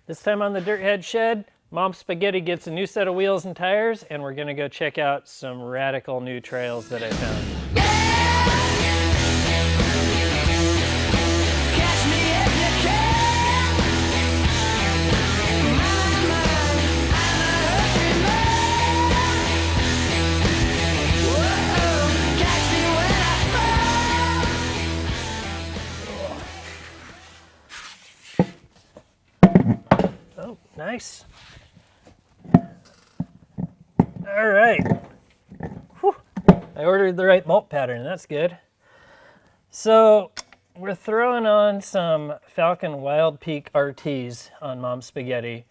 This time on the Dirt Head Shed, Mom Spaghetti gets a new set of wheels and tires, and we're gonna go check out some radical new trails that I found. Oh, nice. All right. Whew. I ordered the right bolt pattern, that's good. So we're throwing on some Falken Wildpeak RTs on Mom Spaghetti.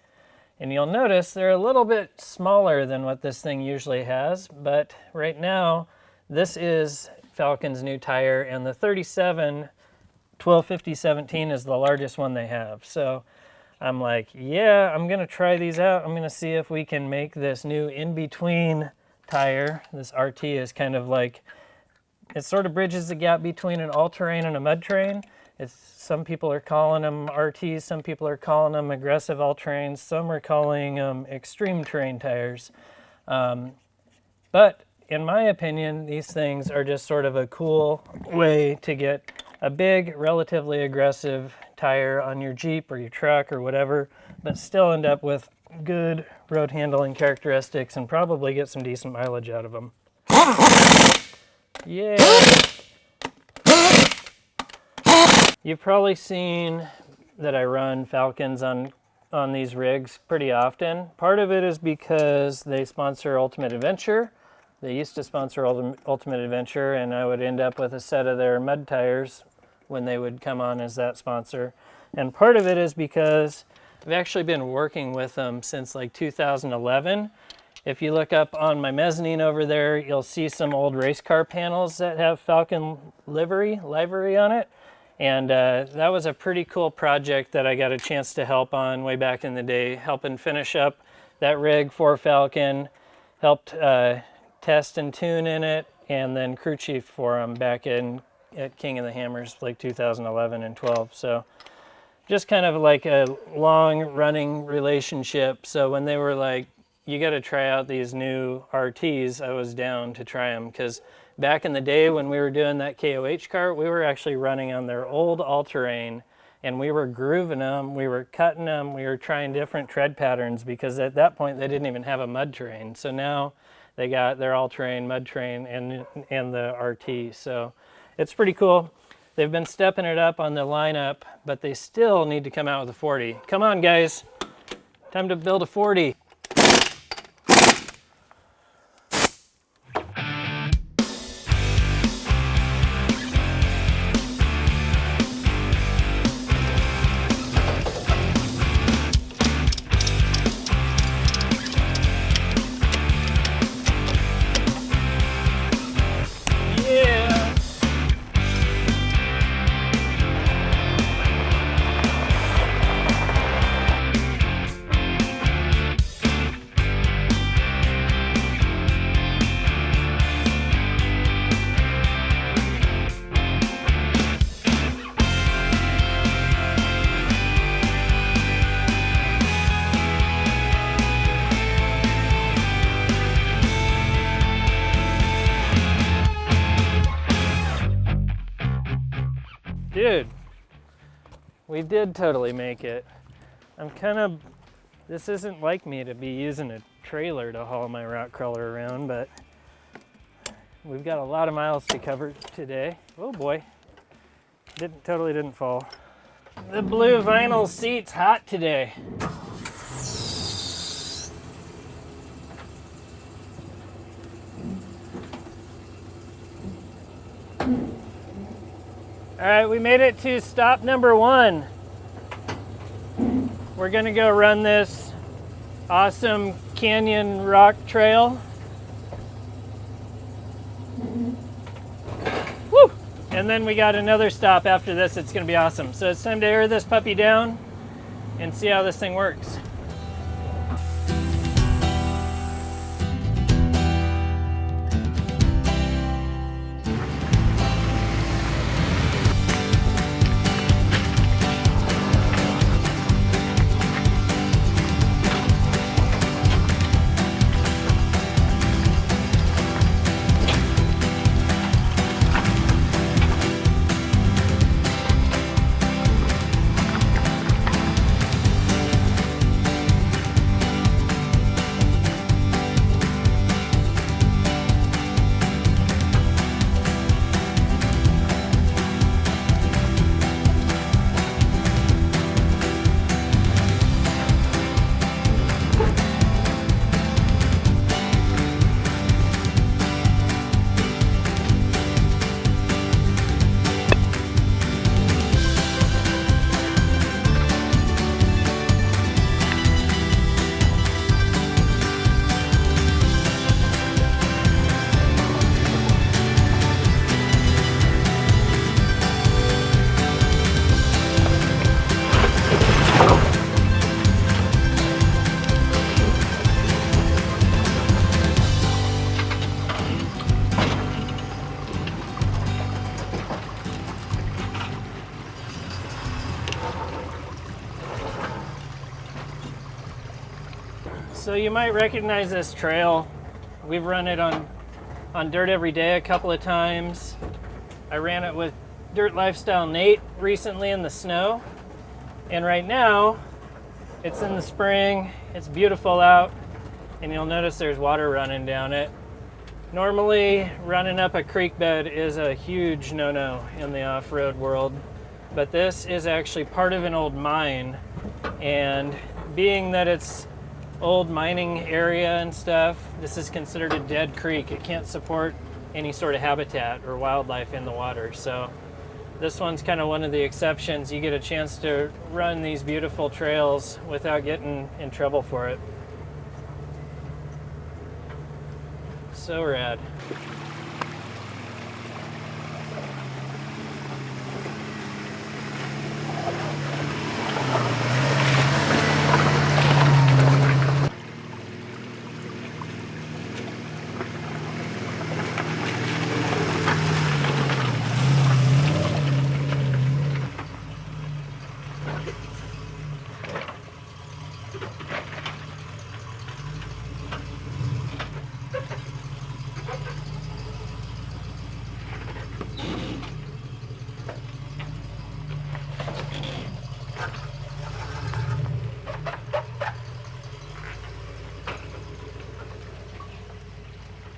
And you'll notice they're a little bit smaller than what this thing usually has, but right now this is Falken's new tire, and the 37 1250/17 is the largest one they have. So I'm like, yeah, I'm gonna try these out. I'm gonna see if we can make this new in-between tire. This RT is kind of like, it sort of bridges the gap between an all-terrain and a mud terrain. Some people are calling them RTs, some people are calling them aggressive all-terrains, some are calling them extreme terrain tires. But in my opinion, these things are just sort of a cool way to get a big, relatively aggressive tire on your Jeep or your truck or whatever, but still end up with good road handling characteristics and probably get some decent mileage out of them. Yeah. You've probably seen that I run Falkens on these rigs pretty often. Part of it is because they sponsor Ultimate Adventure. They used to sponsor Ultimate Adventure, and I would end up with a set of their mud tires when they would come on as that sponsor. And part of it is because I've actually been working with them since like 2011. If you look up on my mezzanine over there, you'll see some old race car panels that have Falken livery on it. And that was a pretty cool project that I got a chance to help on way back in the day, helping finish up that rig for Falken, helped test and tune in it, and then crew chief for them back at King of the Hammers, like 2011 and 12. So just kind of like a long running relationship. So when they were like, you got to try out these new RTs, I was down to try them, because back in the day when we were doing that KOH cart, we were actually running on their old all-terrain, and we were grooving them, we were cutting them, we were trying different tread patterns, because at that point they didn't even have a mud terrain. So now they got their all-terrain, mud terrain, and the RT. So it's pretty cool. They've been stepping it up on the lineup, but they still need to come out with a 40. Come on, guys. Time to build a 40. Dude, we did totally make it. This isn't like me to be using a trailer to haul my rock crawler around, but we've got a lot of miles to cover today. Oh boy, totally didn't fall. The blue vinyl seat's hot today. All right, we made it to stop number 1. We're gonna go run this awesome canyon rock trail. Woo! And then we got another stop after this. It's gonna be awesome. So it's time to air this puppy down and see how this thing works. So you might recognize this trail. We've run it on dirt every day a couple of times. I ran it with Dirt Lifestyle Nate recently in the snow. And right now, it's in the spring, it's beautiful out, and you'll notice there's water running down it. Normally, running up a creek bed is a huge no-no in the off-road world, but this is actually part of an old mine, and being that it's old mining area and stuff, this is considered a dead creek. It can't support any sort of habitat or wildlife in the water. So this one's kind of one of the exceptions. You get a chance to run these beautiful trails without getting in trouble for it. So rad.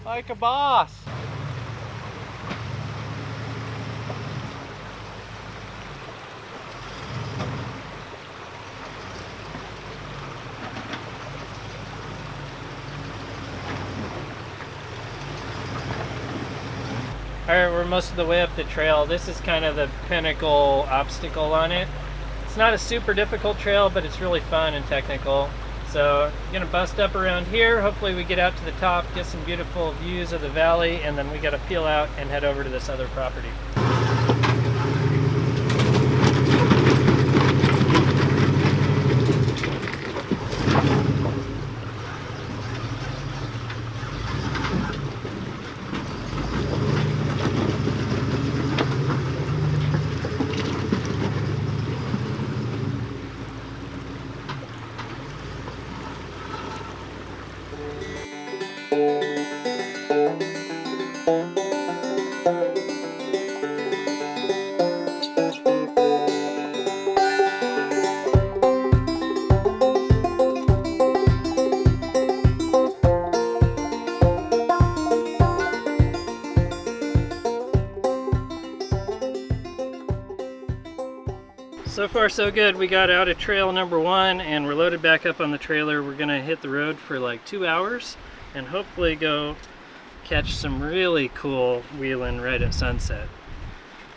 Like a boss. Alright, we're most of the way up the trail. This is kind of the Pinnacle Obstacle on it. It's not a super difficult trail, but it's really fun and technical. So I'm gonna bust up around here. Hopefully we get out to the top, get some beautiful views of the valley, and then we gotta peel out and head over to this other property. So far so good. We got out of trail number 1 and we're loaded back up on the trailer. We're gonna hit the road for like 2 hours and hopefully go catch some really cool wheeling right at sunset.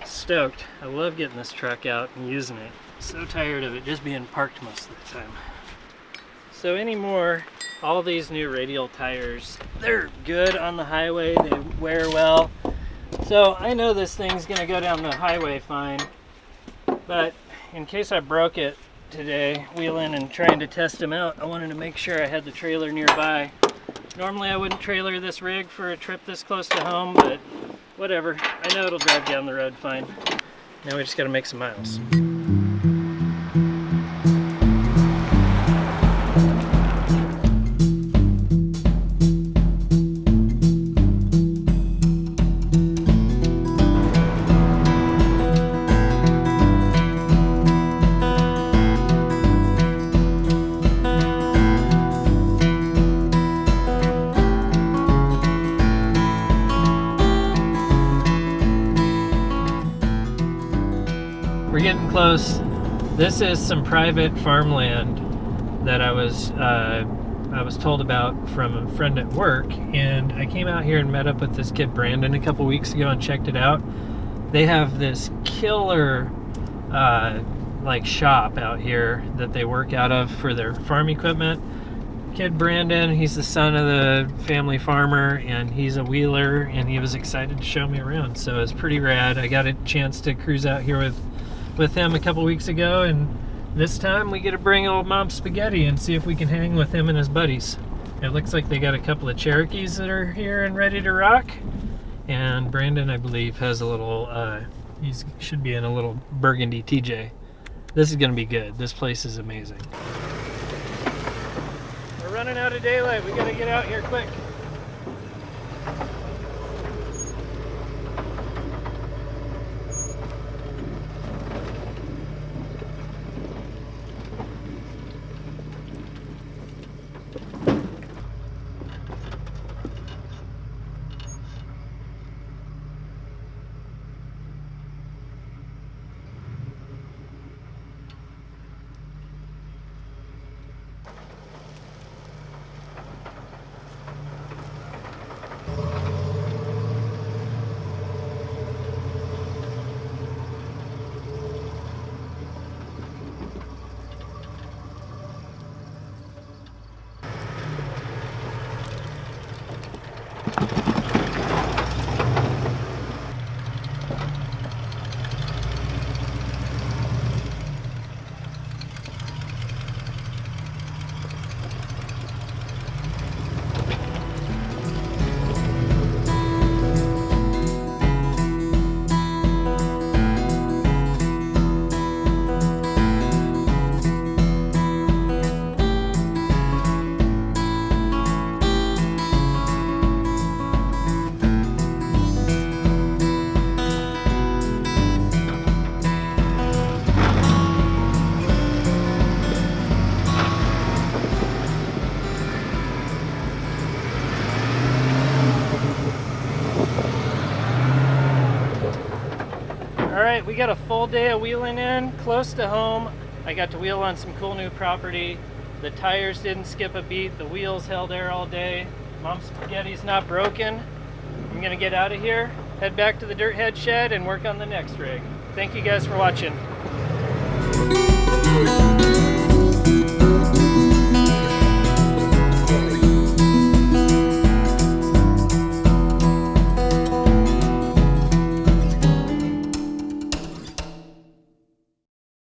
Stoked. I love getting this truck out and using it. So tired of it just being parked most of the time. So anymore, all these new radial tires, they're good on the highway, they wear well. So I know this thing's gonna go down the highway fine, but in case I broke it today, wheeling and trying to test them out, I wanted to make sure I had the trailer nearby. Normally I wouldn't trailer this rig for a trip this close to home, but whatever. I know it'll drive down the road fine. Now we just gotta make some miles. We're getting close. This is some private farmland that I was told about from a friend at work, and I came out here and met up with this kid Brandon a couple weeks ago and checked it out. They have this killer like shop out here that they work out of for their farm equipment. Kid Brandon, he's the son of the family farmer and he's a wheeler, and he was excited to show me around, so it's pretty rad. I got a chance to cruise out here with him a couple weeks ago, and this time we get to bring old Mom Spaghetti and see if we can hang with him and his buddies. It looks like they got a couple of Cherokees that are here and ready to rock, and Brandon, I believe, has a little he should be in a little burgundy TJ. This is gonna be good. This place is amazing. We're running running out of daylight. We gotta get out here quick. Alright, we got a full day of wheeling in, close to home. I got to wheel on some cool new property. The tires didn't skip a beat, the wheels held air all day. Mom's spaghetti's not broken. I'm gonna get out of here, head back to the dirt head shed and work on the next rig. Thank you guys for watching.